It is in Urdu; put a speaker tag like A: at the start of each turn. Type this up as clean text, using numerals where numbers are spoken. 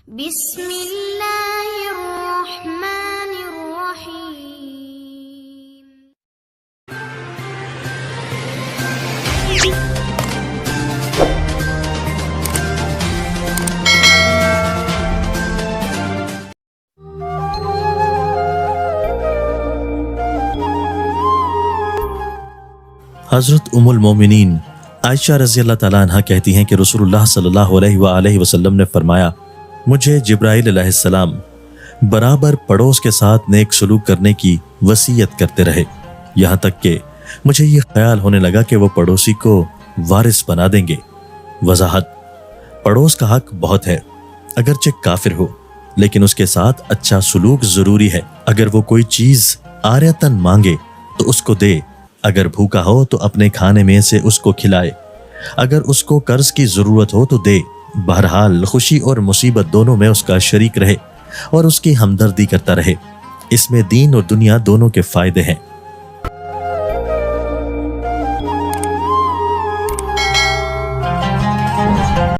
A: بسم اللہ الرحمن الرحیم۔
B: حضرت ام المومنین عائشہ رضی اللہ تعالیٰ عنہ کہتی ہیں کہ رسول اللہ صلی اللہ علیہ وآلہ وسلم نے فرمایا، مجھے جبرائیل علیہ السلام برابر پڑوس کے ساتھ نیک سلوک کرنے کی وصیت کرتے رہے، یہاں تک کہ مجھے یہ خیال ہونے لگا کہ وہ پڑوسی کو وارث بنا دیں گے۔ وضاحت: پڑوس کا حق بہت ہے، اگرچہ کافر ہو لیکن اس کے ساتھ اچھا سلوک ضروری ہے۔ اگر وہ کوئی چیز عاریتاً مانگے تو اس کو دے، اگر بھوکا ہو تو اپنے کھانے میں سے اس کو کھلائے، اگر اس کو قرض کی ضرورت ہو تو دے۔ بہرحال خوشی اور مصیبت دونوں میں اس کا شریک رہے اور اس کی ہمدردی کرتا رہے۔ اس میں دین اور دنیا دونوں کے فائدے ہیں۔